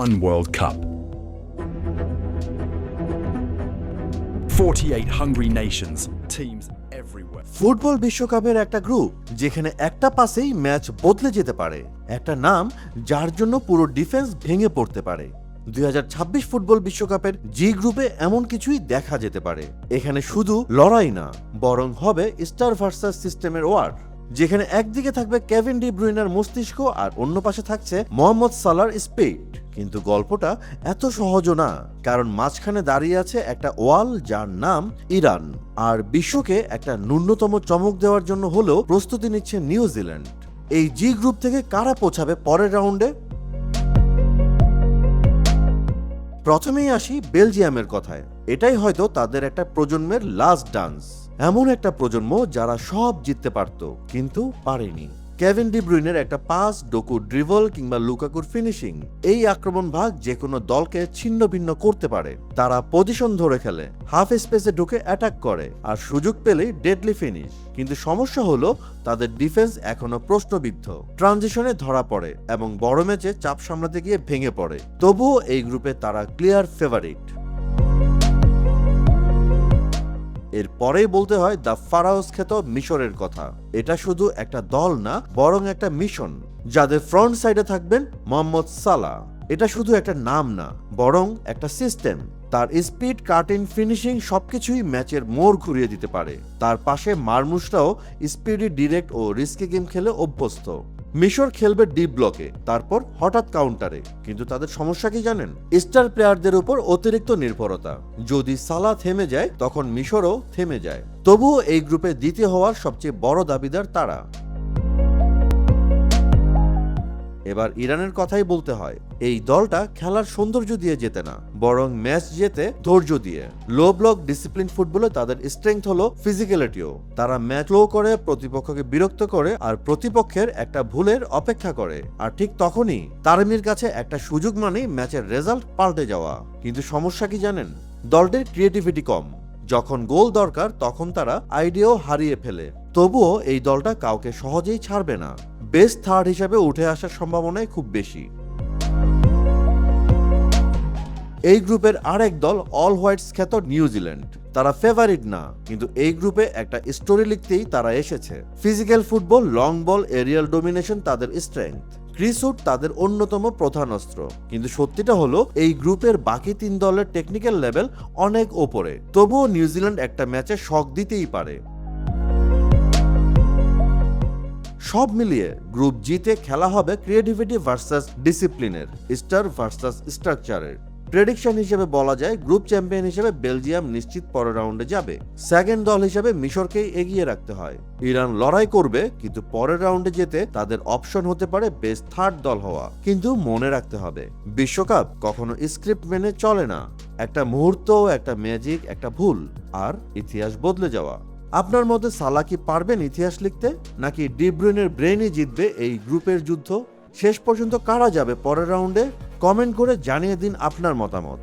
One World Cup. 48 hungry nations, teams everywhere. Football বিশ্বকাপের একটা group যেখানে একটা পাসেই ম্যাচ বদলে যেতে পারে, একটা নাম যার জন্য পুরো ডিফেন্স ভেঙে পড়তে পারে। 2026 ফুটবল বিশ্বকাপের জি গ্রুপে এমন কিছুই দেখা যেতে পারে। এখানে শুধু লড়াই না, বরং হবে স্টার ভার্সাস সিস্টেমের ওয়ার, যেখানে একদিকে থাকবে কেভিন ডি ব্রুইনার মস্তিষ্ক আর অন্য পাশে থাকছে মোহাম্মদ সালার স্পিড। কিন্তু গল্পটা এত সহজও না, কারণ মাঝখানে দাঁড়িয়ে আছে একটা ওয়াল যার নাম ইরান, আর বিশ্বকে একটা ন্যূনতম চমক দেওয়ার জন্য হলেও প্রস্তুতি নিচ্ছে নিউজিল্যান্ড। এই জি গ্রুপ থেকে কারা পৌঁছাবে পরের রাউন্ডে? প্রথমেই আসি বেলজিয়ামের কথায়। এটাই হয়তো তাদের একটা প্রজন্মের লাস্ট ডান্স, এমন একটা প্রজন্ম যারা সব জিততে পারত কিন্তু পারেনি। কেভিন ডি ব্রুইনের একটা পাস, ডোকু ড্রিবল কিংবা লুকাকুর ফিনিশিং, এই আক্রমণ ভাগ যে কোনো দলকে ছিন্ন ভিন্ন করতে পারে। তারা পজিশন ধরে খেলে, হাফ স্পেসে ঢুকে অ্যাটাক করে, আর সুযোগ পেলেই ডেডলি ফিনিশ। কিন্তু সমস্যা হলো তাদের ডিফেন্স এখনো প্রশ্নবিদ্ধ, ট্রানজিশনে ধরা পড়ে এবং বড় ম্যাচে চাপ সামলাতে গিয়ে ভেঙে পড়ে। তবুও এই গ্রুপে তারা ক্লিয়ার ফেভারিট। এরপরেই বলতে হয় দ্য ফারাওস খ্যাত মিশরের কথা। এটা শুধু একটা দল না, বরং একটা মিশন, যাদের ফ্রন্ট সাইডে থাকবেন মোহাম্মদ সালাহ। এটা শুধু একটা নাম না, বরং একটা সিস্টেম। তার স্পিড, কাটিং, ফিনিশিং সবকিছুই ম্যাচের মোড় ঘুরিয়ে দিতে পারে। তার পাশে মারমুশরাও স্পিডি, ডিরেক্ট ও রিস্কি গেম খেলে অভ্যস্ত। মিশর খেলবে ডিপ ব্লকে, তারপর হঠাৎ কাউন্টারে। কিন্তু তাদের সমস্যা কি জানেন? স্টার প্লেয়ারদের উপর অতিরিক্ত নির্ভরতা। যদি সালাহ থেমে যায়, তখন মিশরও থেমে যায়। তবুও এই গ্রুপে দ্বিতীয় হওয়ার সবচেয়ে বড় দাবিদার তারা। এবার ইরানের কথাই বলতে হয়। এই দলটা খেলার সৌন্দর্য দিয়ে জেতে না, বরং ম্যাচ জেতে ধৈর্য দিয়ে। লো ব্লক ডিসিপ্লিন ফুটবলে তাদের স্ট্রেংথ হলো ফিজিক্যালিটিও। তারা ম্যাচ লো করে, প্রতিপক্ষকে বিরক্ত করে, আর প্রতিপক্ষের একটা ভুলের অপেক্ষা করে। আর ঠিক তখনই তারমির কাছে একটা সুযোগ মানেই ম্যাচের রেজাল্ট পাল্টে যাওয়া। কিন্তু সমস্যা কি জানেন? দলটির ক্রিয়েটিভিটি কম। যখন গোল দরকার, তখন তারা আইডিয়াও হারিয়ে ফেলে। তবুও এই দলটা কাউকে সহজেই ছাড়বে না। বেস্ট থার্ড হিসেবে উঠে আসার সম্ভাবনাই খুব বেশি। এই গ্রুপের আরেক দল অল হোয়াইটস খ্যাত নিউজিল্যান্ড। তারা ফেভারিট না, কিন্তু এই গ্রুপে একটা স্টোরি লিখতেই তারা এসেছে। Physical football, long ball, aerial domination তাদের স্ট্রেংথ। ক্রিস উড তাদের অন্যতম প্রধান অস্ত্র। কিন্তু সত্যিটা হলো এই গ্রুপের বাকি তিন দলের টেকনিক্যাল লেভেল অনেক ওপরে। তবুও নিউজিল্যান্ড একটা ম্যাচে শক দিতেই পারে। সব মিলিয়ে গ্রুপ জিতে খেলা হবে ক্রিয়েটিভিটি ভার্সাস ডিসিপ্লিনের, স্টার ভার্সাস স্ট্রাকচারের। প্রেডিকশন হিসেবে বলা যায় গ্রুপ চ্যাম্পিয়ন হিসেবে বেলজিয়াম নিশ্চিত পরের রাউন্ডে যাবে। সেকেন্ড দল হিসেবে মিশরকেই এগিয়ে রাখতে হয়। ইরান লড়াই করবে, কিন্তু পরের রাউন্ডে যেতে তাদের অপশন হতে পারে বেস্ট থার্ড দল হওয়া। কিন্তু মনে রাখতে হবে, বিশ্বকাপ কখনো স্ক্রিপ্ট মেনে চলে না। একটা মুহূর্ত, একটা ম্যাজিক, একটা ভুল, আর ইতিহাস বদলে যাওয়া। আপনার মতে সালাহ কি পারবেন ইতিহাস লিখতে, নাকি ডি ব্রুইনের ব্রেইনই জিতবে এই গ্রুপের যুদ্ধ? শেষ পর্যন্ত কারা যাবে পরের রাউন্ডে? কমেন্ট করে জানিয়ে দিন আপনার মতামত।